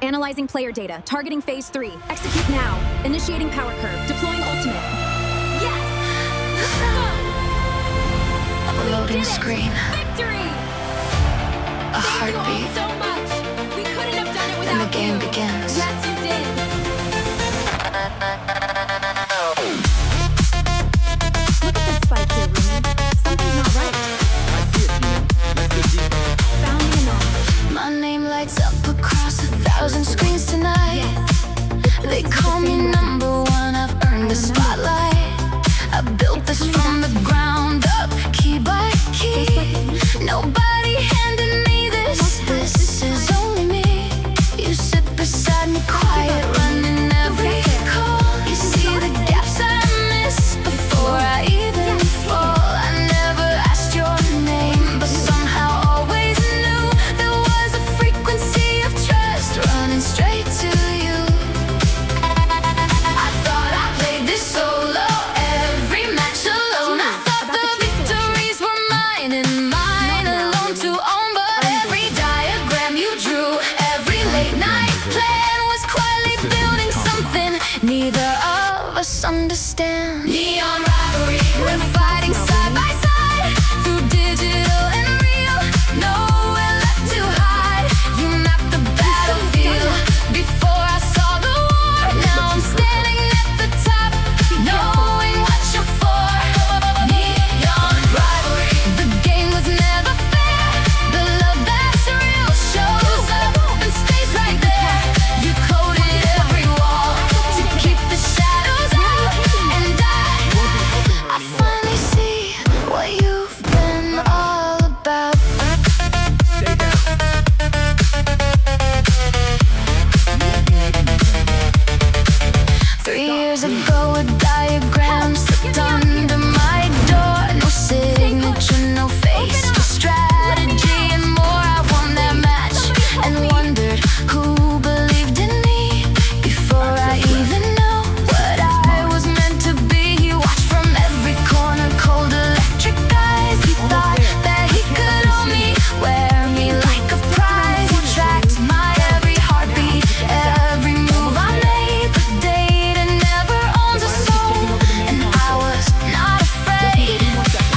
Analyzing player data. Targeting phase 3. Execute now. Initiating power curve. Deploying ultimate. Yes! Go! A loading screen. Victory! A heartbeat. So much. We couldn't have done it without And the game you. begins. Yes, you did. Look at this spike here, Rumi. Something's not right. I see it, Jinu. Let's get deeper. Found the anomaly. My name lights up across 1,000 screens tonight. They call me number one, I've earned the spotlight. I built this from the ground up, key by key. Nobody handed me this is only me. You sit beside me quiet, running every call. You see the gaps I miss before I even fall. I never asked your name, but somehow always knew there was a frequency of trust running straight to you. I thought I played this solo, every match alone. I thought the victories were mine and mine alone to own. But every diagram you drew, every late night plan was quietly building something neither of us understand. Neon rivalry, we're fighting side by side through digital and real. Nowhere left to hide. You mapped the battlefield before I saw the war. Now I'm standing at the top, knowing what you're for. Neon rivalry, the game was never fair. The love that's real shows up and stays right there. You coded every wall to keep the shadows out, and I finally see what you've been all about. Stay down. 3 years ago, a diagram slipped under my door. No signature, no face, just strategy and more. I won that match and wondered who believed in me before I even knew what I was meant to be. He watched from every corner, cold electric eyes. He thought that he could own me, wear me like a prize. He tracked my every heartbeat, every move I made. But data never owns a soul, and I was not afraid.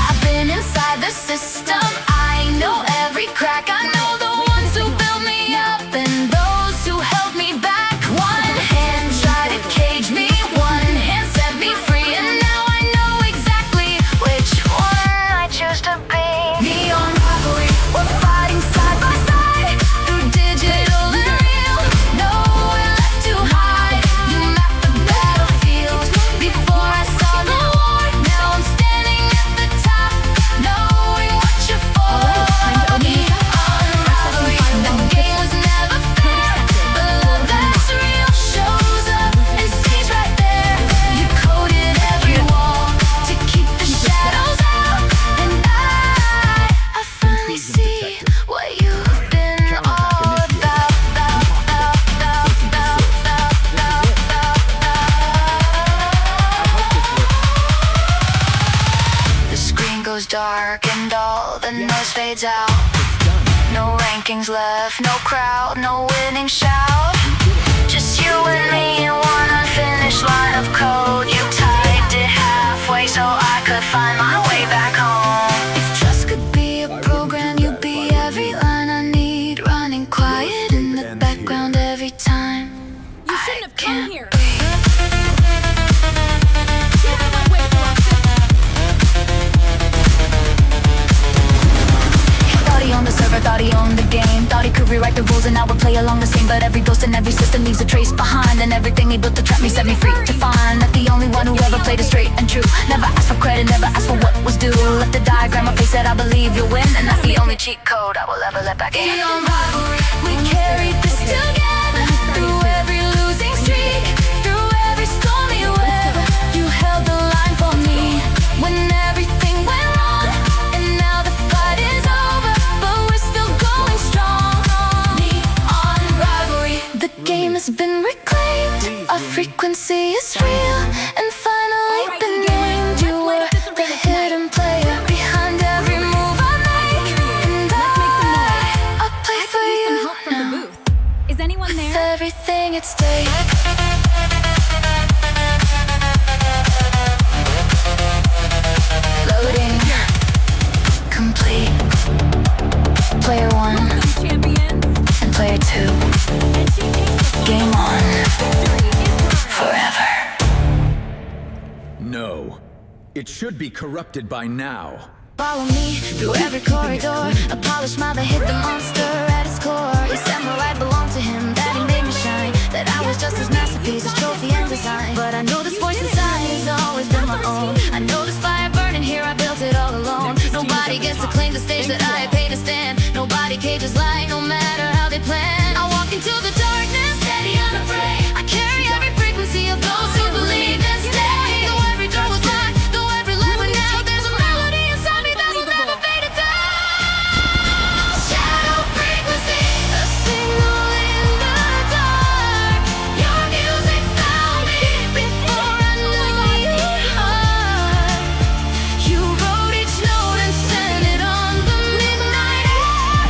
I've been inside the system, I know every crack. I know the ones who built me up and those who held me back. One hand tried to cage me, one hand set me free, and now I know exactly which one I choose to be. Neon rivalry, we're fighting side by side through digital and real. Nowhere left to hide. You mapped the battlefield before I saw the war. Now I'm standing at the top, knowing what you're for. Neon rivalry, the game was never fair. The love that's real shows up and stays right there. You coded every wall to keep the shadows out, and I finally see what you've been all about. The screen goes dark and all the noise fades out. No rankings left, no crowd, no winning shout. Just you and me in one unfinished line of code. You typed it halfway so I could find my way back home. If trust could be a program, you'd be every line I need, running quiet in the background every time. You shouldn't have come can't here. breathe. Get out of my way, Roxas. Thought he owned the server, thought he owned the game. Thought he could rewrite the rules and I would play along the same. But every ghost and every system leaves a trace behind, and everything he built to trap me set me free to find that the only one who ever played it straight and true. Never asked for credit, never asked for what was due. Left the diagram, my face said I believe you'll win, and that's the only cheat code I will ever let back in. Neon rivalry, we carried this together through every losing streak, through every stormy weather. You held the line for me when everything went wrong, and now the fight is over, but we're still going strong. Neon rivalry, the game has been reclaimed. Our frequency is real and finally been named. You were the hidden player behind every move I make, and I play for you now. Is anyone there? With every everything at stake. Loading complete. Player 1 and player 2. Game on. Forever. No. It should be corrupted by now. Follow me through every corridor. A polished smile that hit the monster at its core. He said my life belonged to him, that he made me shine, that I was just his masterpiece, his trophy and design. But I know this voice inside has always been my own. I know this fire burning here, I built it all alone. Nobody gets to claim the stage that I paid to stand. Nobody cages lying, no matter how they plan. I walk into the darkness, steady, unafraid. I carry every frequency of those who believe and stay. Though every door was locked, though every light went out, there's a melody inside me that will never fade into shadow frequency. A signal in the dark. Your music found me before I knew your heart. You wrote each note and sent it on the midnight air,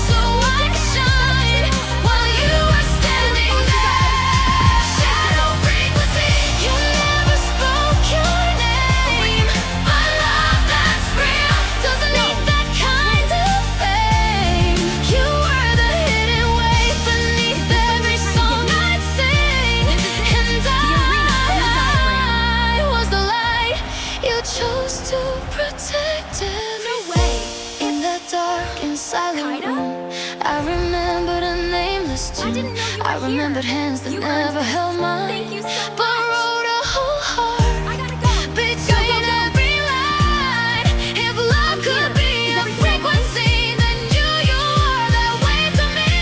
so I could shine while you were standing there. Shadow frequency. You never spoke your name, but love that's real doesn't need that kind of fame. You were the hidden wave beneath every song I'd sing, and I was the light you chose to protect every way. In the dark and silent room, I remembered a nameless tune. I remembered hands that never held mine, but wrote a whole heart between every line. If love could be a frequency, then you are that wave to me.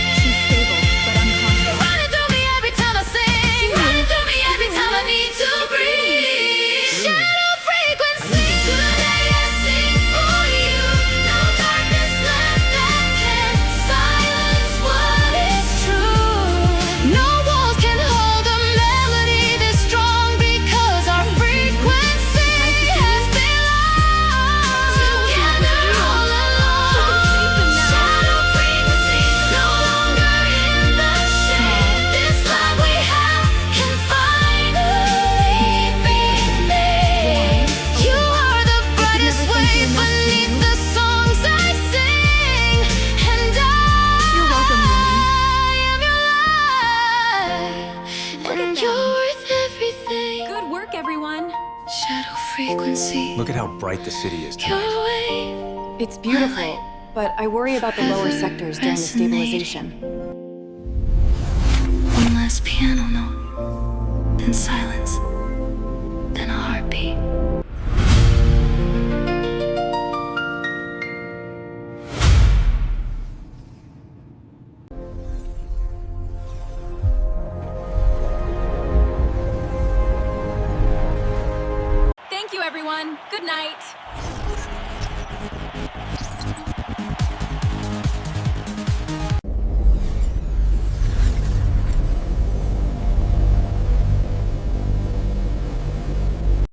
Running through me every time I sing, running through me every time I need to breathe. Shadow frequency. Today I sing for you. No darkness left that can silence what is true. No walls can hold a melody this strong, because our frequency has been lost together all along. Shadow frequency, no longer in the shade. This love we have can finally be made. You are the brightest wave beneath the songs I sing, and I am your light, and you're worth everything. Good work, everyone. Shadow frequency, Look at how bright the city is your tonight. way. It's beautiful, but I worry about the lower sectors during the stabilization. One last piano note, then silence, then a heartbeat. Thank you, everyone. Good night.